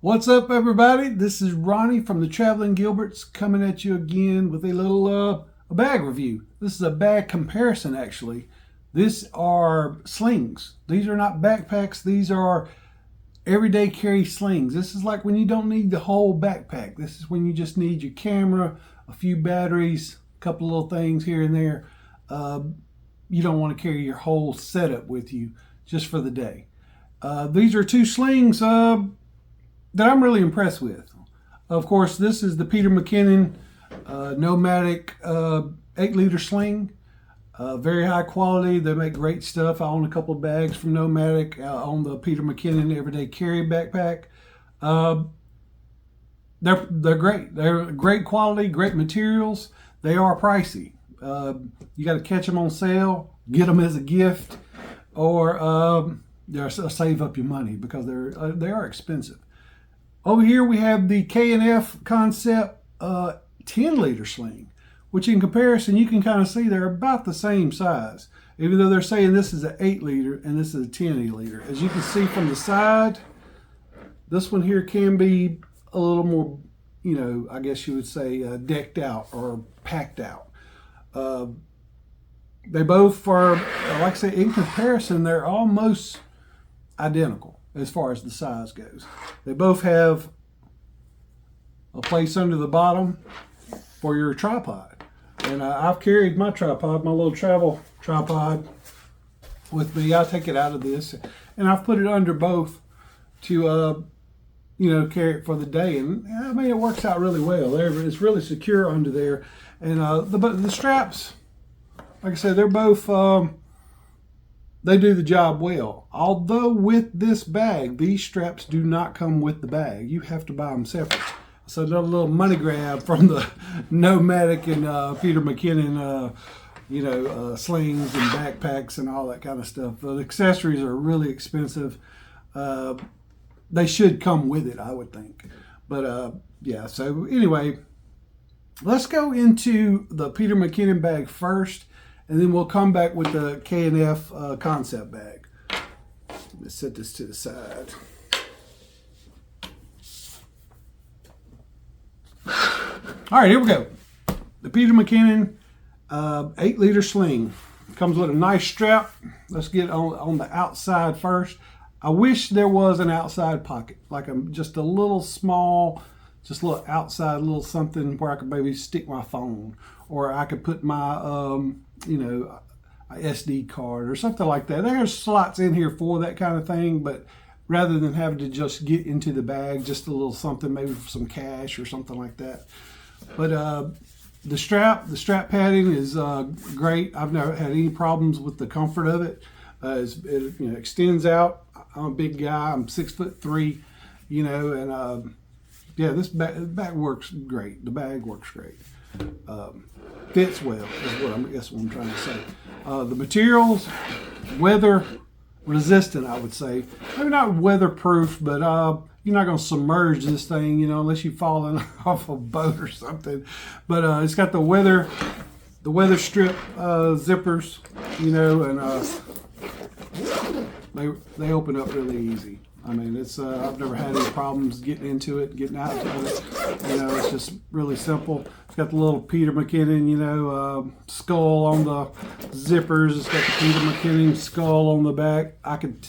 What's up, everybody? This is Ronnie from the Traveling Gilberts coming at you again with a little a bag review. This is a bag comparison, actually. These are slings. These are not backpacks. These are everyday carry slings. This is like when you don't need the whole backpack. This is when you just need your camera, a few batteries, a couple little things here and there. You don't want to carry your whole setup with you just for the day. These are two slings that I'm really impressed with. Of course, this is the Peter McKinnon Nomatic 8-liter sling. Very high quality. They make great stuff. I own a couple of bags from Nomatic. I own the Peter McKinnon Everyday Carry backpack. They're great. They're great quality, great materials. They are pricey. You got to catch them on sale, get them as a gift, or save up your money because they are expensive. Over here we have the K&F Concept 10-liter sling, which in comparison you can kind of see they're about the same size, even though they're saying this is an 8-liter and this is a 10-liter. As you can see from the side, this one here can be a little more, I guess you would say decked out or packed out. They both are, like I say, in comparison, they're almost identical as far as the size goes. They both have a place under the bottom for your tripod. And I've carried my tripod, my little travel tripod with me. I take it out of this and I've put it under both to, carry it for the day. And I mean, it works out really well. It's really secure under there. And the straps, like I said, they're both, they do the job well. Although with this bag, these straps do not come with the bag. You have to buy them separate. So they're a little money grab from the Nomatic and Peter McKinnon, slings and backpacks and all that kind of stuff. The accessories are really expensive. They should come with it, I would think. But yeah, so anyway, let's go into the Peter McKinnon bag first. And then we'll come back with the K&F Concept bag. Let's set this to the side. All right, here we go. The Peter McKinnon 8-liter sling. Comes with a nice strap. Let's get on the outside first. I wish there was an outside pocket, like just a little small, just a little outside, little something where I could maybe stick my phone, or I could put my a SD card or something like that. There's slots in here for that kind of thing, but rather than having to just get into the bag, just a little something, maybe for some cash or something like that. But the strap padding is great. I've never had any problems with the comfort of it. It extends out. I'm a big guy. I'm 6'3", and yeah, this bag works great. The bag works great. Fits well is what I'm trying to say. The materials, weather resistant, I would say. Maybe not weatherproof, but you're not going to submerge this thing, unless you've fallen off a boat or something. But it's got the weather strip zippers, and they open up really easy. I mean, it's I've never had any problems getting into it, getting out of it. It's just really simple. It's got the little Peter McKinnon, skull on the zippers. It's got the Peter McKinnon skull on the back. I could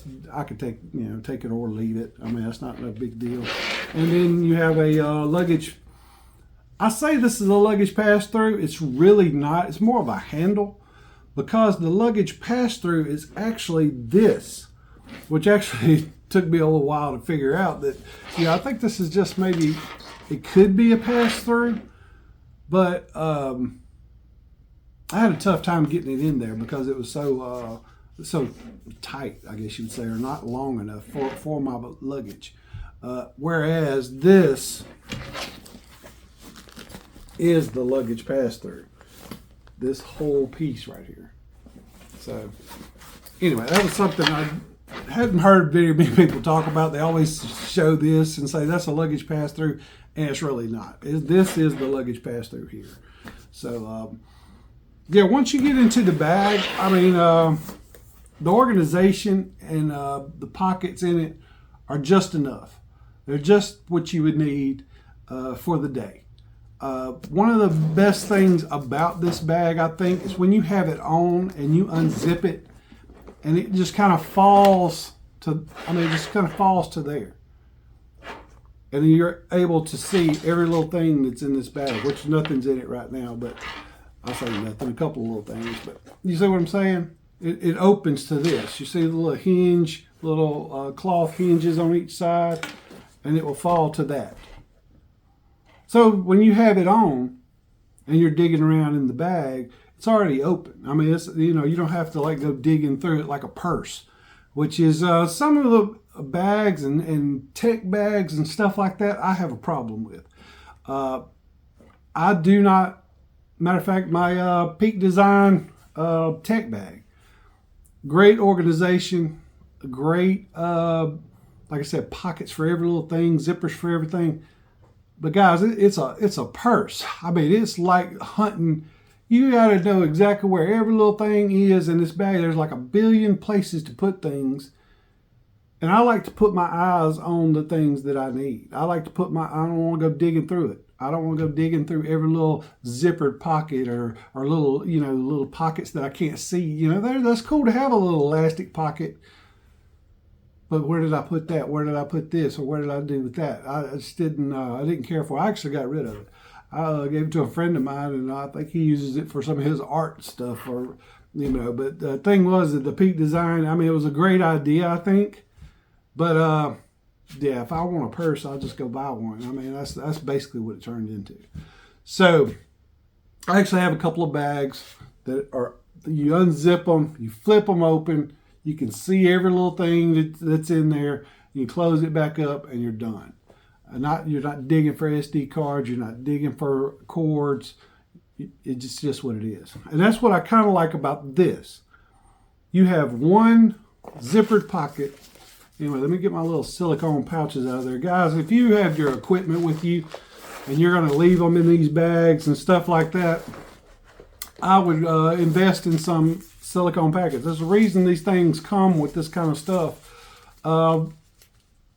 take it or leave it. I mean, that's not no big deal. And then you have a luggage. I say this is a luggage pass-through. It's really not. It's more of a handle, because the luggage pass-through is actually this, which actually took me a little while to figure out that, I think this is just maybe, it could be a pass-through, but I had a tough time getting it in there because it was so tight, I guess you'd say, or not long enough for my luggage. Whereas this is the luggage pass-through. This whole piece right here. So anyway, that was something I hadn't heard very many people talk about. They always show this and say that's a luggage pass-through, and it's really not. This is the luggage pass-through here. So yeah, once you get into the bag, I mean, the organization and the pockets in it are just enough. They're just what you would need for the day. One of the best things about this bag, I think, is when you have it on and you unzip it and it just kind of falls to, it just kind of falls to there. And you're able to see every little thing that's in this bag, which nothing's in it right now, but I'll say nothing, a couple of little things. But you see what I'm saying? It opens to this. You see the little hinge, little cloth hinges on each side, and it will fall to that. So when you have it on and you're digging around in the bag, it's already open. It's, you don't have to like go digging through it like a purse, which is some of the bags and tech bags and stuff like that I have a problem with. I do not, matter of fact, my Peak Design tech bag, great organization, great, like I said, pockets for every little thing, zippers for everything. But guys, it's a purse. It's like hunting. You got to know exactly where every little thing is in this bag. There's like a billion places to put things. And I like to put my eyes on the things that I need. I like to I don't want to go digging through it. I don't want to go digging through every little zippered pocket or little, little pockets that I can't see. That's cool to have a little elastic pocket. But where did I put that? Where did I put this? Or what did I do with that? I just didn't, I didn't care for it. I actually got rid of it. I gave it to a friend of mine, and I think he uses it for some of his art stuff. But the thing was that the Peak Design, it was a great idea, I think. But, yeah, if I want a purse, I'll just go buy one. That's basically what it turned into. So I actually have a couple of bags that are, you unzip them, you flip them open, you can see every little thing that's in there. You close it back up and you're done. You're not digging for SD cards. You're not digging for cords. It's just what it is. And that's what I kind of like about this. You have one zippered pocket. Anyway, let me get my little silicone pouches out of there. Guys, if you have your equipment with you and you're going to leave them in these bags and stuff like that, I would invest in some silicone packets. There's a reason these things come with this kind of stuff.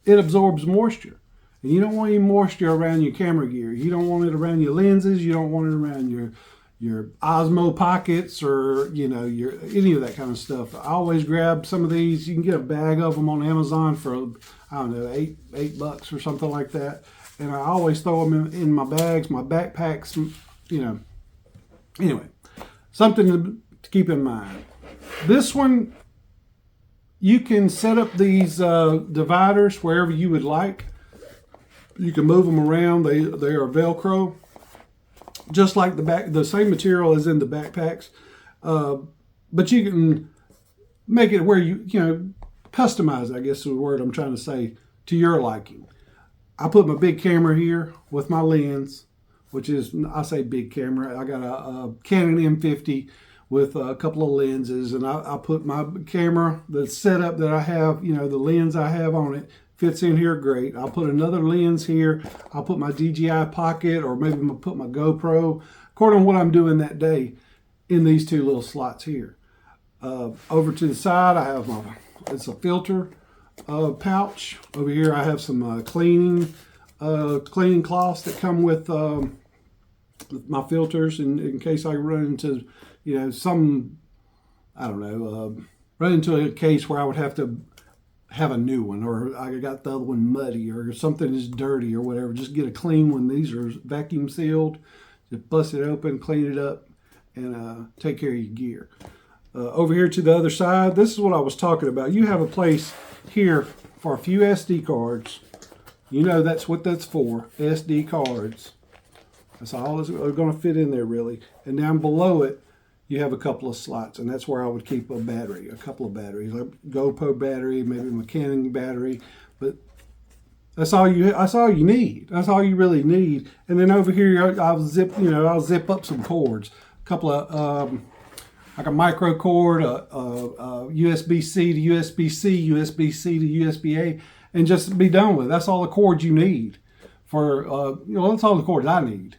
It absorbs moisture. And you don't want any moisture around your camera gear. You don't want it around your lenses. You don't want it around your Osmo pockets or, your any of that kind of stuff. I always grab some of these. You can get a bag of them on Amazon for, I don't know, $8 or something like that. And I always throw them in my bags, my backpacks, Anyway, something to keep in mind. This one, you can set up these dividers wherever you would like. You can move them around. They are Velcro, just like the same material as in the backpacks. But you can make it where you customize, I guess is the word I'm trying to say, to your liking. I put my big camera here with my lens, which is, I say big camera. I got a Canon M50 with a couple of lenses, and I put my camera, the setup that I have, the lens I have on it, fits in here great. I'll put another lens here. I'll put my DJI Pocket, or maybe I'll put my GoPro, according to what I'm doing that day, in these two little slots here. Over to the side, I have it's a filter pouch. Over here, I have some cleaning cloths that come with my filters in case I run into, run into a case where I would have to have a new one, or I got the other one muddy, or something is dirty or whatever. Just get a clean one. These are vacuum sealed. Just bust it open, clean it up, and take care of your gear. Over here to the other side, this is what I was talking about. You have a place here for a few SD cards. That's what that's for, SD cards. That's all that's going to fit in there, really. And down below it, you have a couple of slots, and that's where I would keep a couple of batteries, like GoPro battery, maybe McKinnon battery. But that's all you need. That's all you really need. And then over here, I'll zip up some cords, a couple of like a micro cord, a USB-C to USB-C, USB-C to USB-A, and just be done with it. That's all the cords you need for, that's all the cords I need.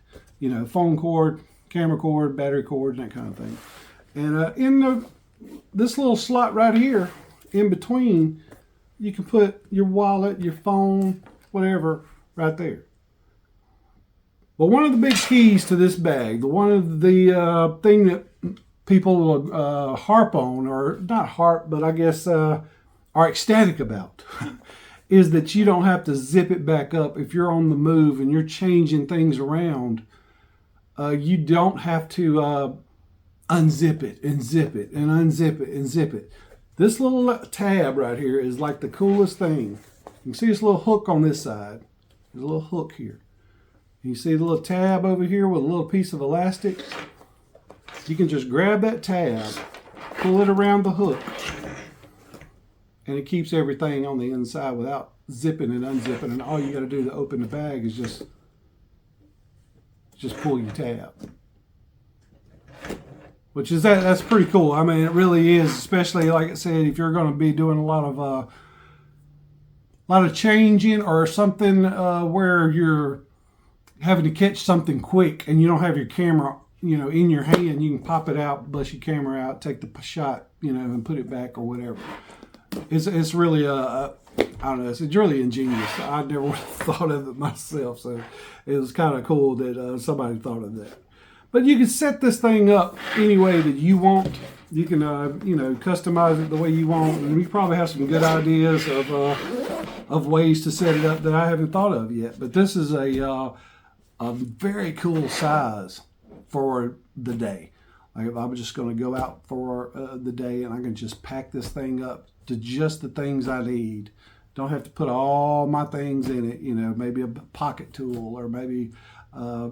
Phone cord, camera cord, battery cord, and that kind of thing. And in this little slot right here, in between, you can put your wallet, your phone, whatever, right there. But one of the big keys to this bag, one of the thing that people harp on, or not harp, but I guess are ecstatic about, is that you don't have to zip it back up if you're on the move and you're changing things around. You don't have to unzip it and zip it and unzip it and zip it. This little tab right here is like the coolest thing. You can see this little hook on this side. There's a little hook here. You see the little tab over here with a little piece of elastic? You can just grab that tab, pull it around the hook, and it keeps everything on the inside without zipping and unzipping. And all you got to do to open the bag is just pull your tab. Which is that's pretty cool. I mean, it really is, especially like I said, if you're going to be doing a lot of changing or something where you're having to catch something quick and you don't have your camera, in your hand. You can pop it out, bust your camera out, take the shot, and put it back or whatever. It's really I don't know. It's really ingenious. I never would have thought of it myself, so it was kind of cool that somebody thought of that. But you can set this thing up any way that you want. You can customize it the way you want, and you probably have some good ideas of ways to set it up that I haven't thought of yet. But this is a very cool size for the day. Like if I'm just going to go out for the day and I can just pack this thing up to just the things I need. Don't have to put all my things in it, maybe a pocket tool or maybe, I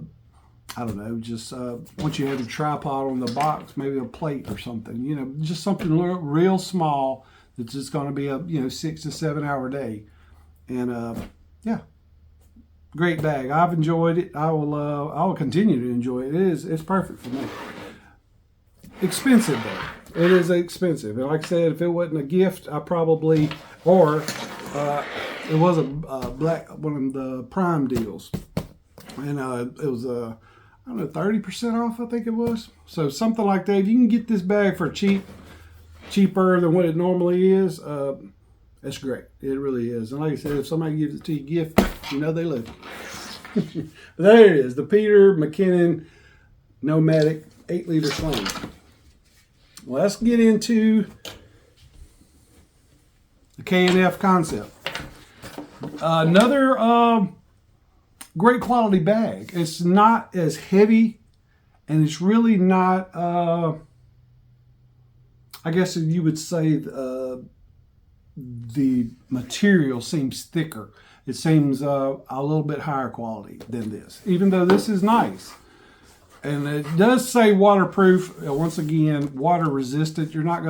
don't know, just once you have your tripod on the box, maybe a plate or something, just something real small that's just going to be a, 6 to 7 hour day. And yeah, great bag. I've enjoyed it. I will continue to enjoy it. It's perfect for me. Expensive though. It is expensive. And like I said, if it wasn't a gift, I probably, or it was a one of the Prime deals. And it was I don't know, 30% off, I think it was. So something like that. If you can get this bag for cheaper than what it normally is, that's great. It really is. And like I said, if somebody gives it to you gift, they love you. But there it is, the Peter McKinnon Nomatic 8-liter sling. Well, let's get into the K&F concept. Another great quality bag. It's not as heavy, and it's really not, I guess you would say the material seems thicker. It seems a little bit higher quality than this, even though this is nice. And it does say waterproof. Once again, water resistant. You're not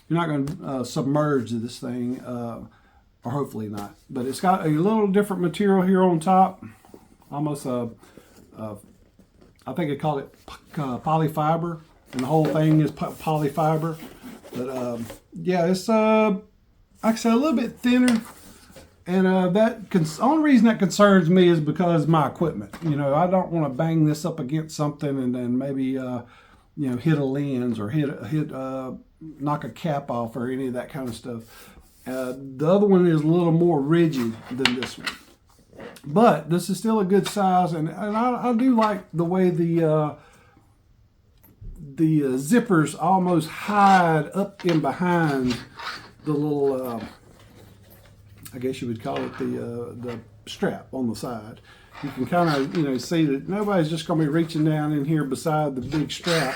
gonna submerge this thing, or hopefully not. But it's got a little different material here on top, almost I think they call it polyfiber, and the whole thing is polyfiber. But yeah, it's like I said, a little bit thinner. And the only reason that concerns me is because my equipment. I don't want to bang this up against something and then maybe hit a lens or knock a cap off or any of that kind of stuff. The other one is a little more rigid than this one, but this is still a good size, and I do like the way the zippers almost hide up in behind the little. I guess you would call it the strap on the side. You can kind of see that nobody's just going to be reaching down in here beside the big strap.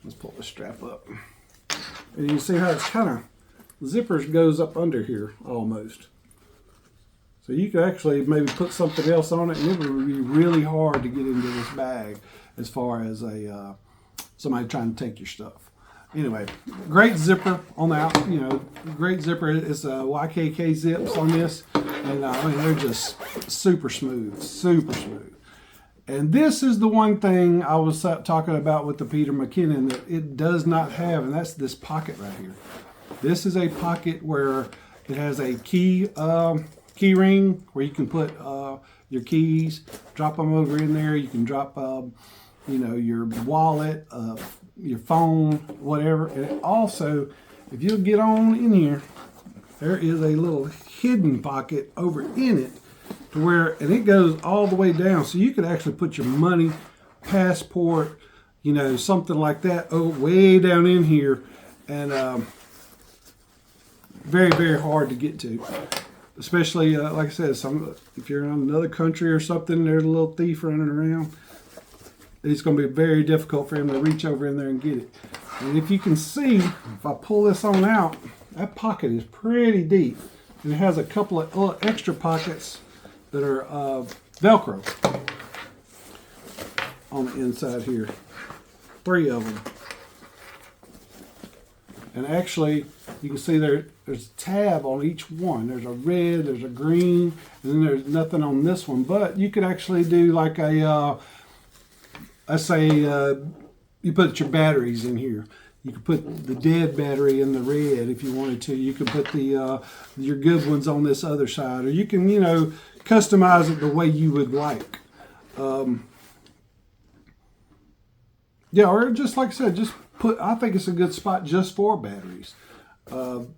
Let's pull the strap up, and you see how it's kind of zippers goes up under here almost. So you could actually maybe put something else on it, and it would be really hard to get into this bag as far as somebody trying to take your stuff. Anyway, great zipper on the out, great zipper. It's YKK zips on this, and they're just super smooth, super smooth. And this is the one thing I was talking about with the Peter McKinnon that it does not have, and that's this pocket right here. This is a pocket where it has a key ring where you can put your keys, drop them over in there. You can drop, your wallet, your phone, whatever. And it also, if you'll get on in here, there is a little hidden pocket over in it to where, and it goes all the way down. So you could actually put your money, passport, you know, something like that, way down in here. And very, very hard to get to. Especially, like I said, if you're in another country or something, there's a little thief running around. It's going to be very difficult for him to reach over in there and get it. And if you can see, if I pull this on out, that pocket is pretty deep. And it has a couple of little extra pockets that are Velcro on the inside here. 3 of them. And actually, you can see there's a tab on each one. There's a red, there's a green, and then there's nothing on this one. But you could actually do like a, let's say you put your batteries in here. You could put the dead battery in the red if you wanted to. You could put the your good ones on this other side. Or you can, you know, customize it the way you would like. Yeah, or just like I said, just I think it's a good spot just for batteries. And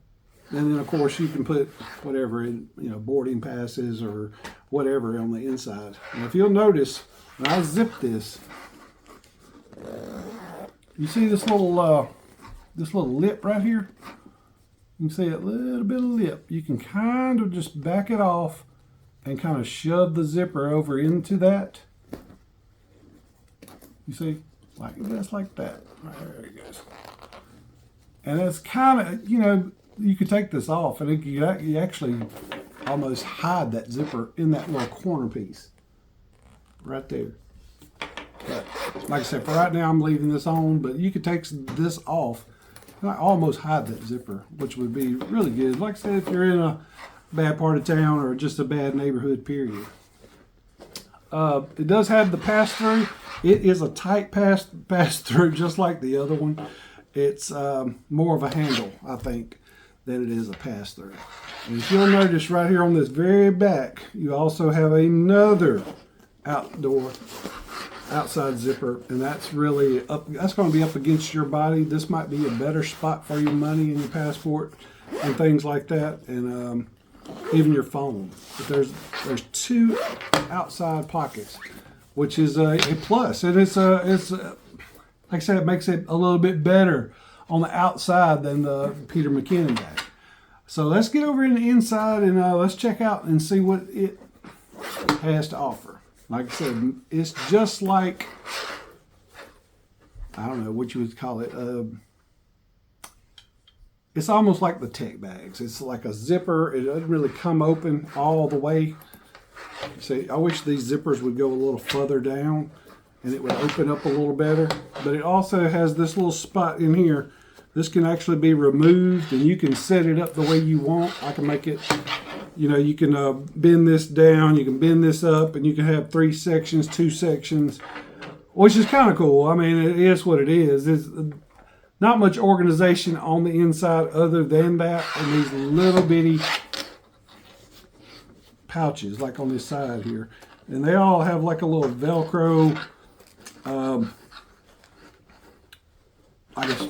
then of course you can put whatever in, you know, boarding passes or whatever on the inside. And if you'll notice, when I zip this, you see this little lip right here? You can see a little bit of lip. You can kind of just back it off and kind of shove the zipper over into that. You see? Like just like that. Right, there it goes. And it's kind of, you know, you could take this off and you actually almost hide that zipper in that little corner piece. Right there. But like I said, for right now I'm leaving this on, but you could take this off and almost hide that zipper, which would be really good. Like I said, if you're in a bad part of town or just a bad neighborhood, period. It does have the pass-through. It is a tight pass-through, just like the other one. It's more of a handle, I think, than it is a pass-through. And if you'll notice right here on this very back, you also have another outside zipper, and that's really up. That's going to be up against your body. This might be a better spot for your money and your passport and things like that, and even your phone. But there's 2 outside pockets, which is a plus, and it's like I said, it makes it a little bit better on the outside than the Peter McKinnon bag. So let's get over in the inside and let's check out and see what it has to offer. Like I said, it's just like, I don't know what you would call it. It's almost like the tech bags. It's like a zipper. It doesn't really come open all the way. See, I wish these zippers would go a little further down and it would open up a little better. But it also has this little spot in here. This can actually be removed and you can set it up the way you want. I can make it, you know, you can bend this down, you can bend this up, and you can have 3 sections, 2 sections, which is kind of cool. I mean, it is what it is. It's not much organization on the inside other than that, and these little bitty pouches like on this side here. And they all have like a little Velcro, I don't know,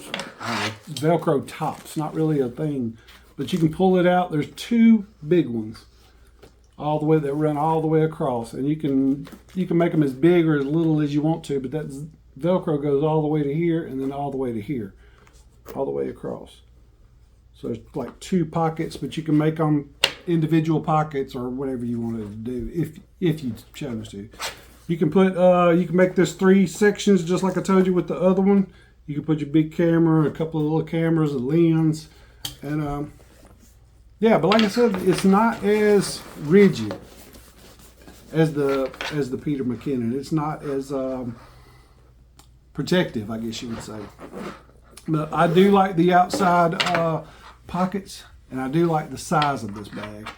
Velcro tops. Not really a thing, but you can pull it out. There's 2 big ones all the way that run all the way across, and you can make them as big or as little as you want to, but that Velcro goes all the way to here and then all the way to here, all the way across. So it's like 2 pockets, but you can make them individual pockets or whatever you wanted to do if you chose to. You can put you can make this 3 sections just like I told you with the other one. You can put your big camera, a couple of little cameras, a lens, and yeah. But like I said, it's not as rigid as the Peter McKinnon. It's not as protective, I guess you would say. But I do like the outside pockets, and I do like the size of this bag.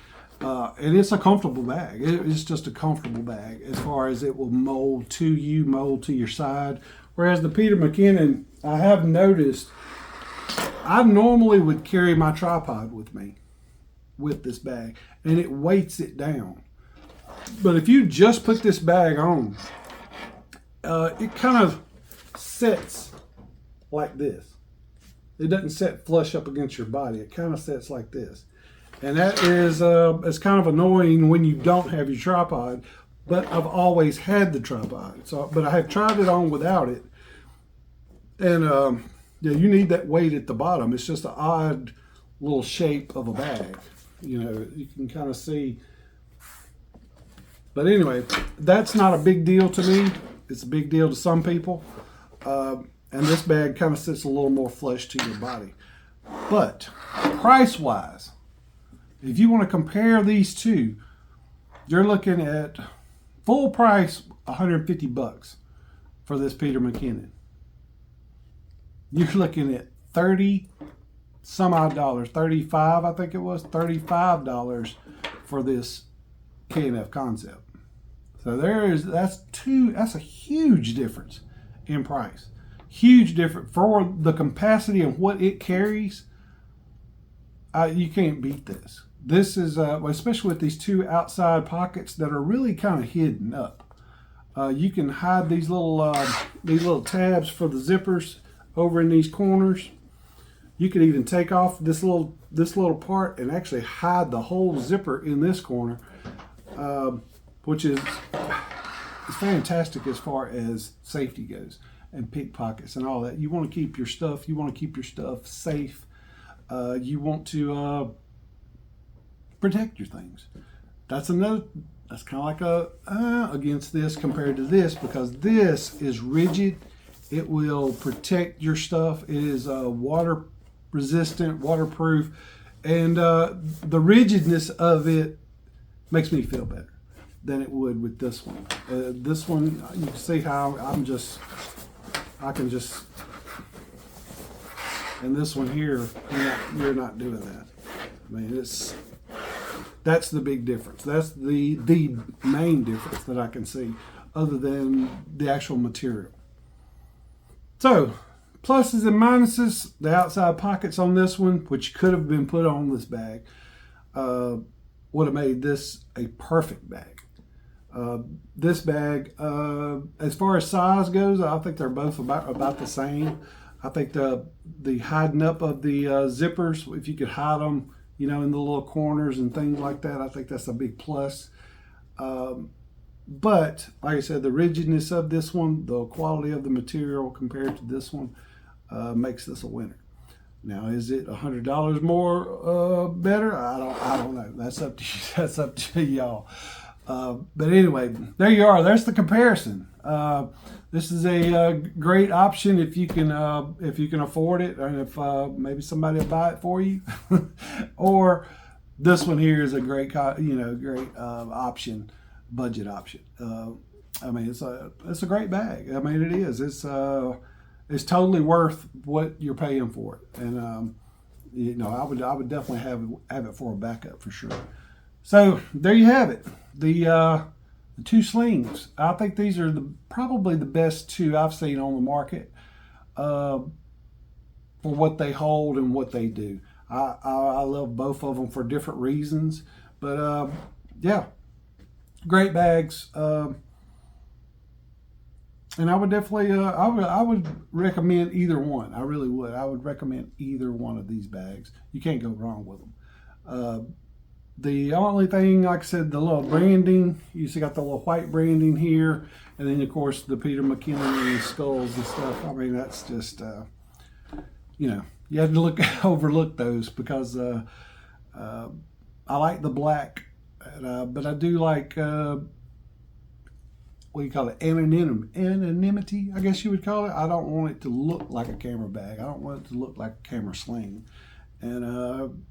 And it's a comfortable bag. It's just a comfortable bag as far as it will mold to you, mold to your side. Whereas the Peter McKinnon, I have noticed, I normally would carry my tripod with me with this bag, and it weights it down. But if you just put this bag on, it kind of sets like this. It doesn't set flush up against your body. It kind of sets like this. And that is it's kind of annoying when you don't have your tripod, but I've always had the tripod. So, but I have tried it on without it. And yeah, you need that weight at the bottom. It's just an odd little shape of a bag. You know, you can kind of see. But anyway, that's not a big deal to me. It's a big deal to some people. And this bag kind of sits a little more flush to your body. But price-wise, if you want to compare these two, you're looking at full price $150 for this Peter McKinnon. You're looking at 30 some odd dollars, 35 I think it was, $35 for this K&F Concept. So that's a huge difference in price. Huge difference for the capacity and what it carries. You can't beat this. This is, especially with these two outside pockets that are really kind of hidden up. You can hide these little tabs for the zippers over in these corners. You can even take off this little part and actually hide the whole zipper in this corner, which is fantastic as far as safety goes and pickpockets and all that. You want to keep your stuff. You want to keep your stuff safe. You want to protect your things. That's kind of like against this compared to this, because this is rigid. It will protect your stuff. It is water resistant, waterproof, and the rigidness of it makes me feel better than it would with this one. This one, you can see how I can just, and this one here, you're not doing that. I mean, that's the big difference. That's the main difference that I can see, other than the actual material. So, pluses and minuses, the outside pockets on this one, which could have been put on this bag, would have made this a perfect bag. This bag, as far as size goes, I think they're both about the same. I think the hiding up of the zippers, if you could hide them, in the little corners and things like that, I think that's a big plus. But like I said, the rigidness of this one, the quality of the material compared to this one, makes this a winner. Now, is it $100 more better? I don't know. That's up to you. That's up to y'all. But anyway, there you are. There's the comparison. This is a great option if you can afford it, and if maybe somebody will buy it for you, or this one here is a great option, budget option. I mean, it's a great bag. I mean, it is. It's totally worth what you're paying for it, and I would definitely have it for a backup for sure. So there you have it. The two slings. I think these are probably the best two I've seen on the market for what they hold and what they do. I love both of them for different reasons, but yeah, great bags. And I would definitely, I would recommend either one. I really would. I would recommend either one of these bags. You can't go wrong with them. The only thing, like I said, the little branding, you see got the little white branding here, and then of course the Peter McKinnon and the skulls and stuff. I mean, that's just, you have to overlook those, because I like the black, but I do like, what do you call it, anonymity, I guess you would call it. I don't want it to look like a camera bag. I don't want it to look like a camera sling. And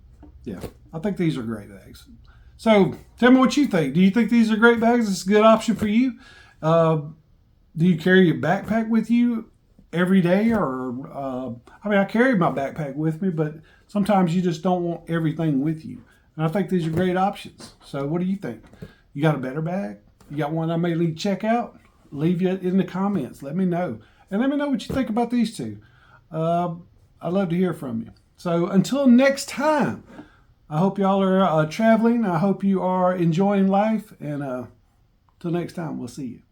yeah, I think these are great bags. So tell me what you think. Do you think these are great bags? It's a good option for you. Do you carry your backpack with you every day? Or I carry my backpack with me, but sometimes you just don't want everything with you. And I think these are great options. So what do you think? You got a better bag? You got one I may need to check out? Leave it in the comments. Let me know. And let me know what you think about these two. I'd love to hear from you. So until next time, I hope y'all are traveling. I hope you are enjoying life. And until next time, we'll see you.